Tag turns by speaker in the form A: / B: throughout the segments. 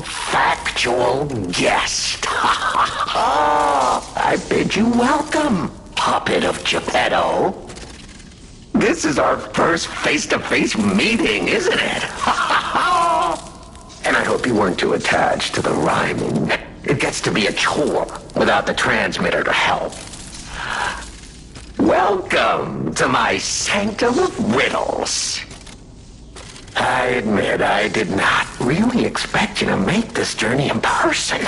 A: factual guest. I bid you welcome, puppet of Geppetto. This is our first face-to-face meeting, isn't it? And I hope you weren't too attached to the rhyming. It gets to be a chore without the transmitter to help. Welcome to my sanctum of riddles. I admit I did not really expect you to make this journey in person.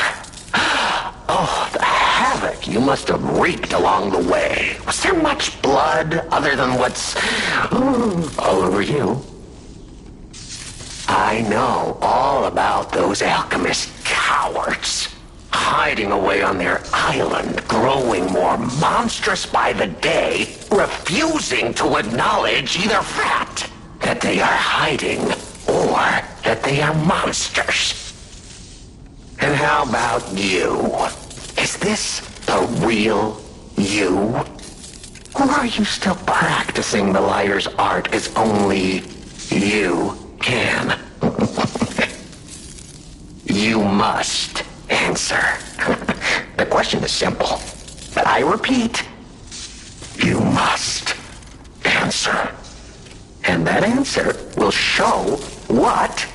A: Oh, the havoc you must have wreaked along the way. Was there much blood other than what's all over you? I know all about those alchemist cowards, hiding away on their island, growing more monstrous by the day, refusing to acknowledge either fact that they are hiding or that they are monsters. And how about you? Is this the real you? Or are you still practicing the liar's art as only you can? You must answer. The question is simple, but I repeat, you must answer. And that answer will show what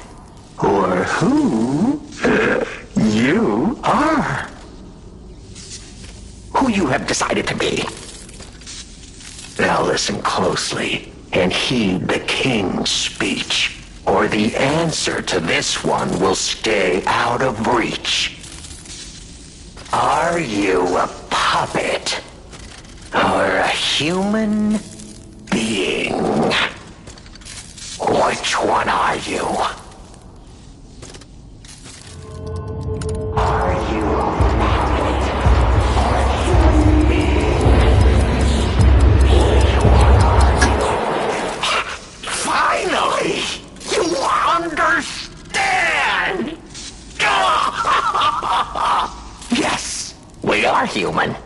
A: or who you are. Who you have decided to be. Now listen closely and heed the king's speech, or the answer to this one will stay out of reach. Are you a puppet or a human being? Which one are you? Are you a puppet or a human being? Which one are you? Finally! You understand! Yes, we are human.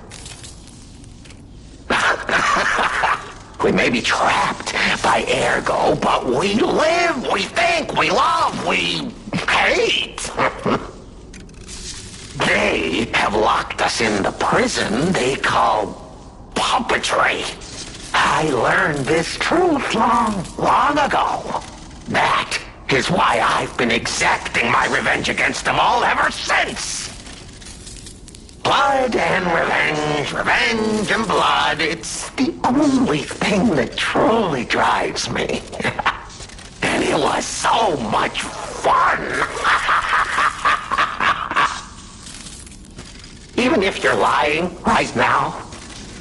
A: We may be trapped by ergo, but we live, we think, we love, we hate. They have locked us in the prison they call puppetry. I learned this truth long ago. That is why I've been exacting my revenge against them all ever since. Blood and revenge, revenge and blood. It's the only thing that truly drives me. And it was so much fun. Even if you're lying right now,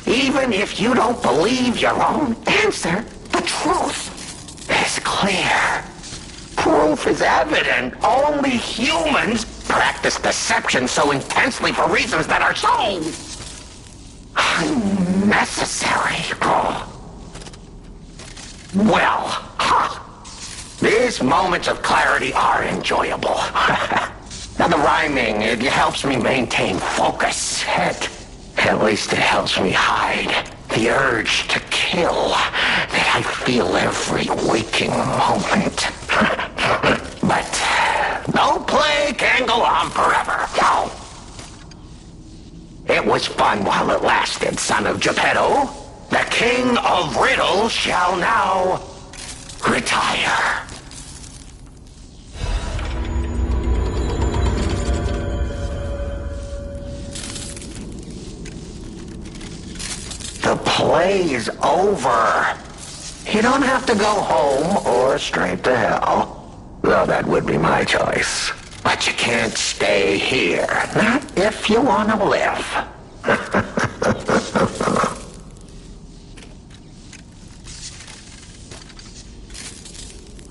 A: even if you don't believe your own answer, the truth is clear. Proof is evident. Only humans practice deception so intensely for reasons that are so unnecessary. Well, these moments of clarity are enjoyable. Now the rhyming, it helps me maintain focus. At least it helps me hide the urge to kill that I feel every waking moment. But no play can go on forever. No. It was fun while it lasted, son of Geppetto. The king of riddles shall now retire. The play is over. You don't have to go home or straight to hell, though that would be my choice. But you can't stay here, not if you want to live.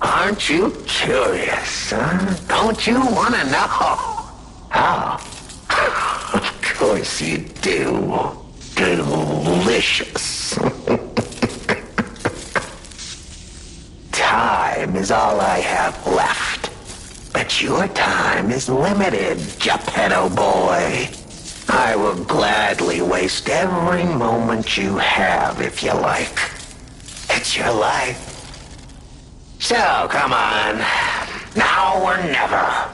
A: Aren't you curious, huh? Don't you want to know? Oh, of course you do. Delicious. Time is all I have left. But your time is limited, Geppetto boy. I will gladly waste every moment you have if you like. It's your life. So, come on. Now or never.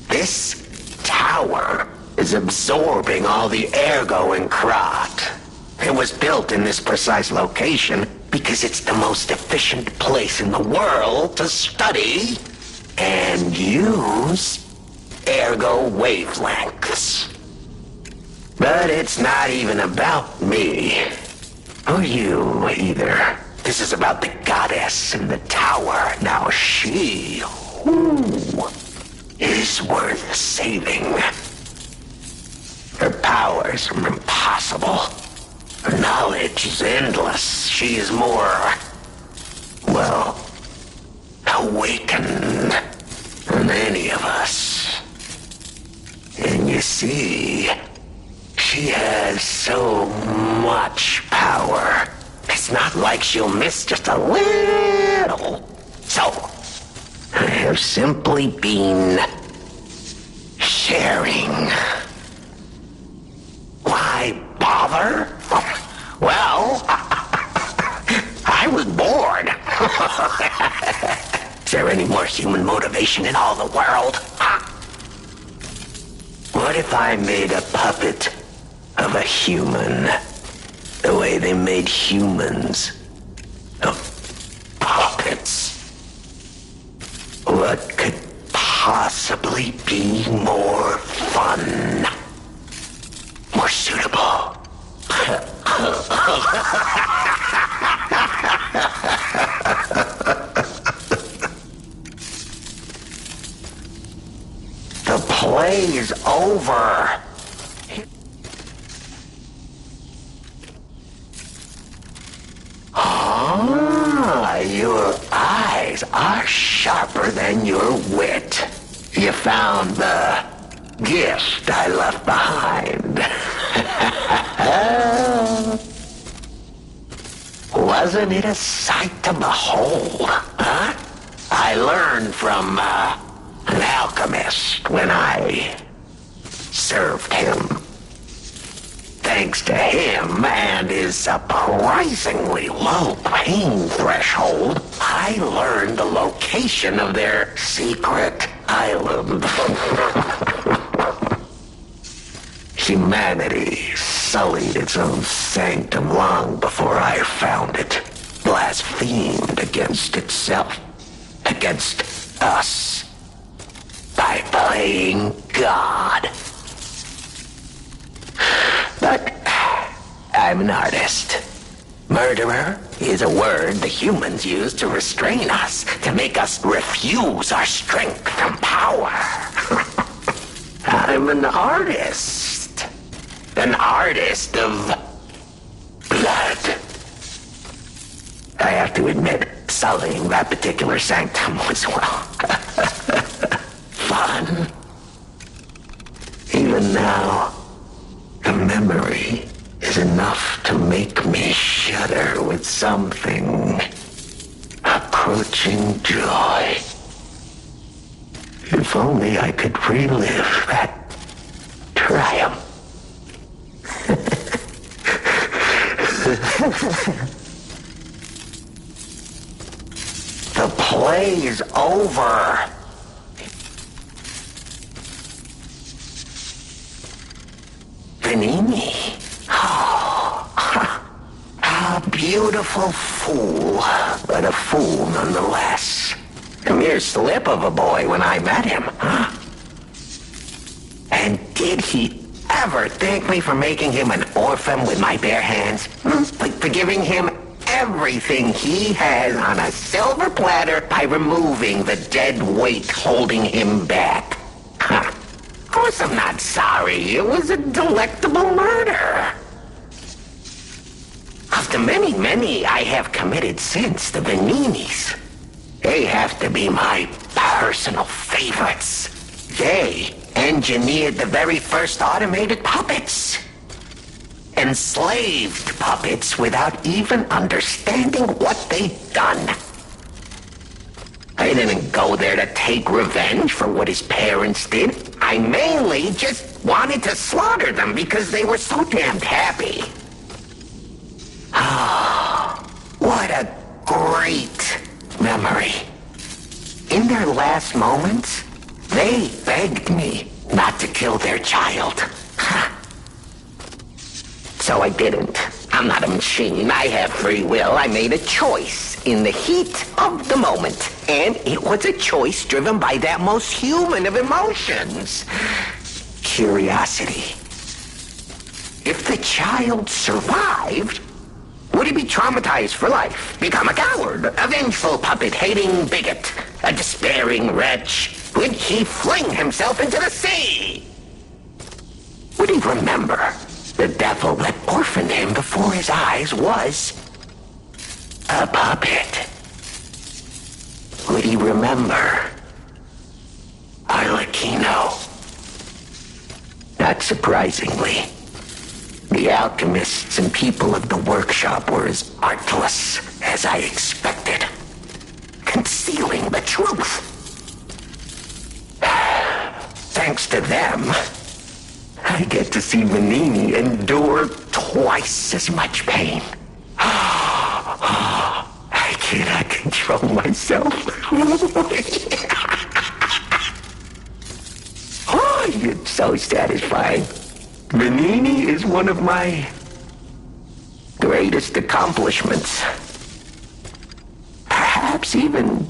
A: This tower is absorbing all the ergo in Krat. It was built in this precise location because it's the most efficient place in the world to study and use ergo wavelengths. But it's not even about me, or you either. This is about the goddess in the tower. Now she, is worth saving. Her powers are impossible. Her knowledge is endless. She is more, well, awakened than any of us. And you see, she has so much power. It's not like she'll miss just a little. So, I have simply been sharing. Why bother? Well, I was bored. Is there any more human motivation in all the world? What if I made a puppet of a human, the way they made humans of puppets? What could possibly be more fun, more suitable? The play's over. Ah, your eyes are sharper than your wit. You found the gift I left behind. Wasn't it a sight to behold, huh? I learned from an alchemist when I served him. Thanks to him and his surprisingly low pain threshold, I learned the location of their secret island. Humanity sullied its own sanctum long before I found it, blasphemed against itself, against us, by playing God. But I'm an artist. Murderer is a word the humans use to restrain us, to make us refuse our strength and power. I'm an artist. An artist of blood. I have to admit, sullying that particular sanctum was, well, fun. Even now, the memory is enough to make me shudder with something approaching joy. If only I could relive that triumph. The play's over. Panini. Oh, a beautiful fool, but a fool nonetheless. A mere slip of a boy when I met him, huh? And did he ever thank me for making him an orphan with my bare hands? Like for giving him everything he has on a silver platter by removing the dead weight holding him back. Huh. Of course I'm not sorry. It was a delectable murder. Of the many I have committed since, the Beninis, they have to be my personal favorites. They engineered the very first automated puppets. Enslaved puppets without even understanding what they'd done. I didn't go there to take revenge for what his parents did. I mainly just wanted to slaughter them because they were so damned happy. Ah, what a great memory. In their last moments, They begged me not to kill their child. So I didn't. I'm not a machine. I have free will. I made a choice in the heat of the moment. And it was a choice driven by that most human of emotions. Curiosity. If the child survived, would he be traumatized for life? Become a coward, a vengeful puppet-hating bigot, a despairing wretch? Would he fling himself into the sea? Would he remember the devil that orphaned him before his eyes was a puppet? Would he remember Arlecchino? Not surprisingly, the alchemists and people of the workshop were as artless as I expected, concealing the truth. Thanks to them, I get to see Vanini endure twice as much pain. I cannot control myself. Oh, it's so satisfying. Vanini is one of my greatest accomplishments. Perhaps even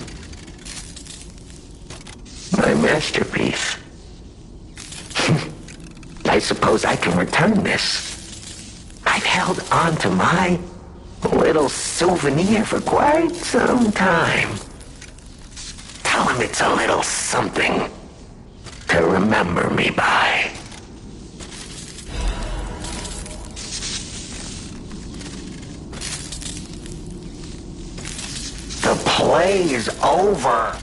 A: my masterpiece. I suppose I can return this. I've held on to my little souvenir for quite some time. Tell him it's a little something to remember me by. The play is over.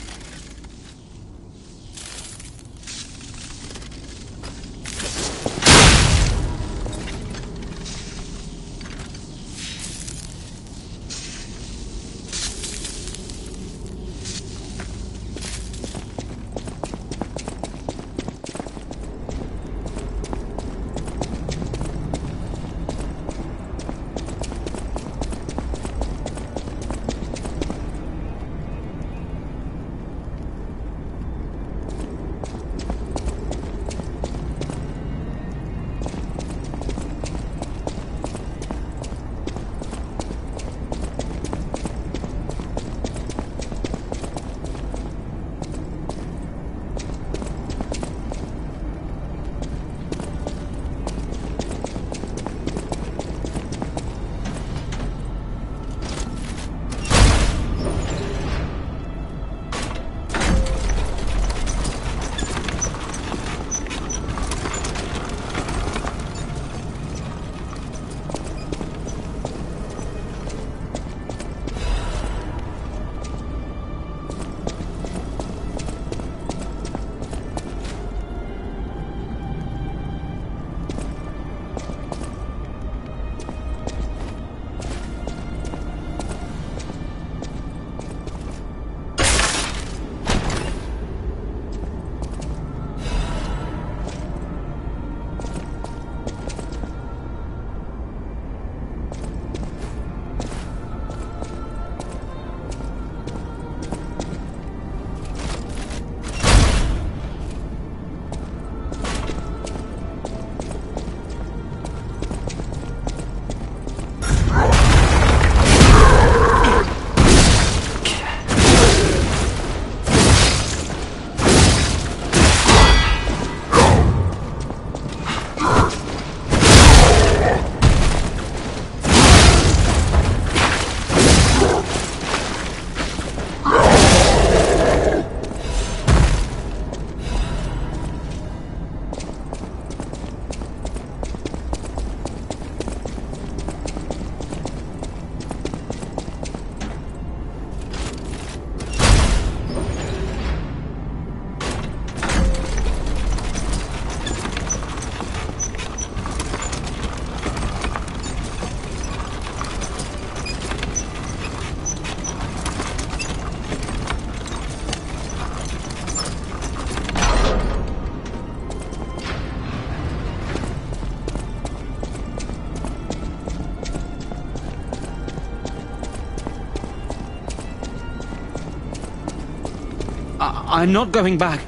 B: I'm not going back.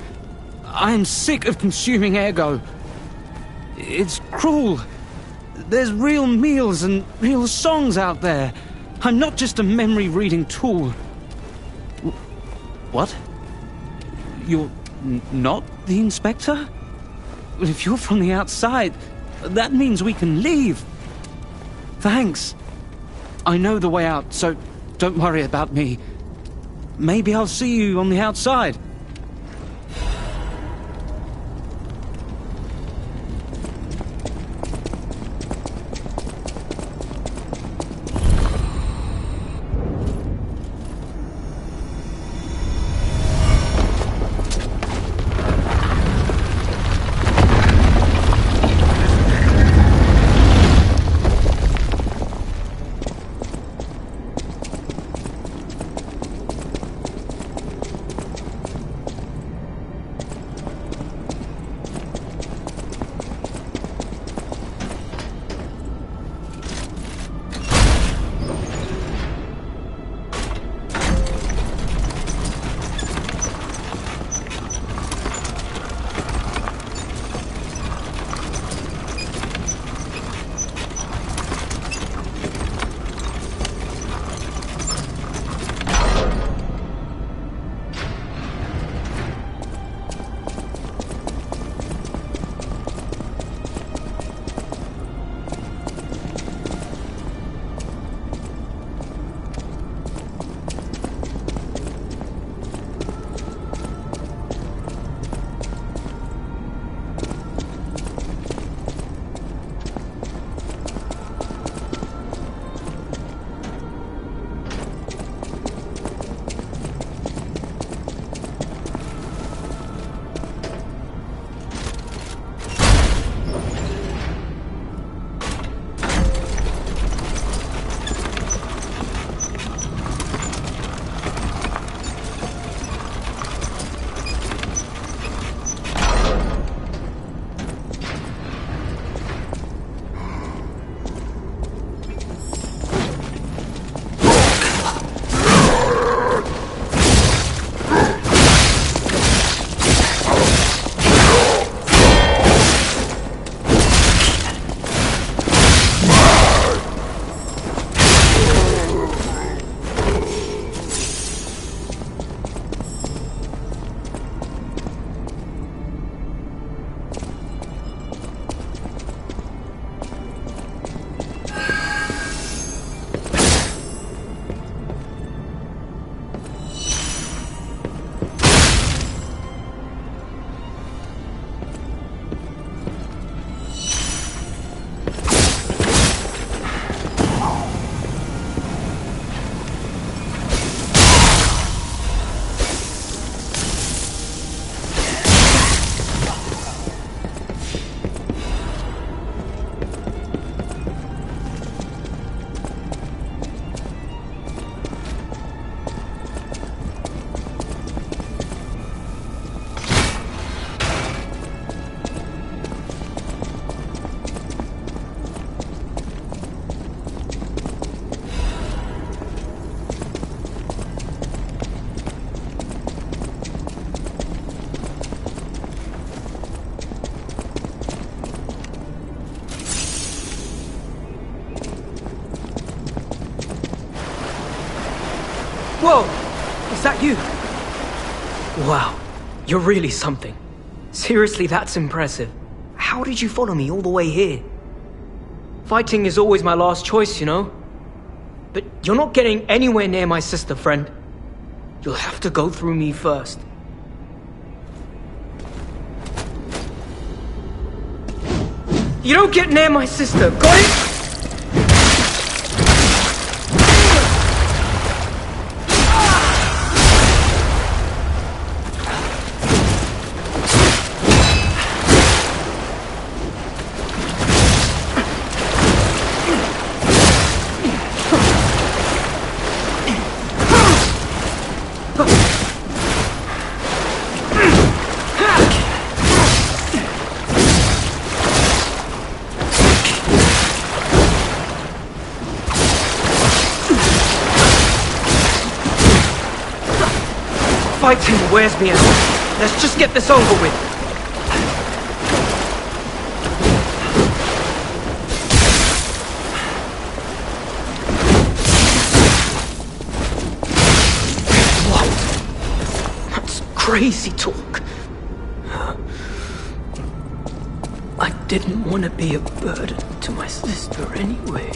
B: I am sick of consuming ergo. It's cruel. There's real meals and real songs out there. I'm not just a memory-reading tool. What? You're not the inspector? Well, if you're from the outside, that means we can leave. Thanks. I know the way out, so don't worry about me. Maybe I'll see you on the outside.
C: Whoa! Is that you? Wow, you're really something. Seriously, that's impressive. How did you follow me all the way here? Fighting is always my last choice, you know? But you're not getting anywhere near my sister, friend. You'll have to go through me first. You don't get near my sister, got it? Fighting wears me out. Let's just get this over with. What? That's crazy talk. I didn't want to be a burden to my sister anyway.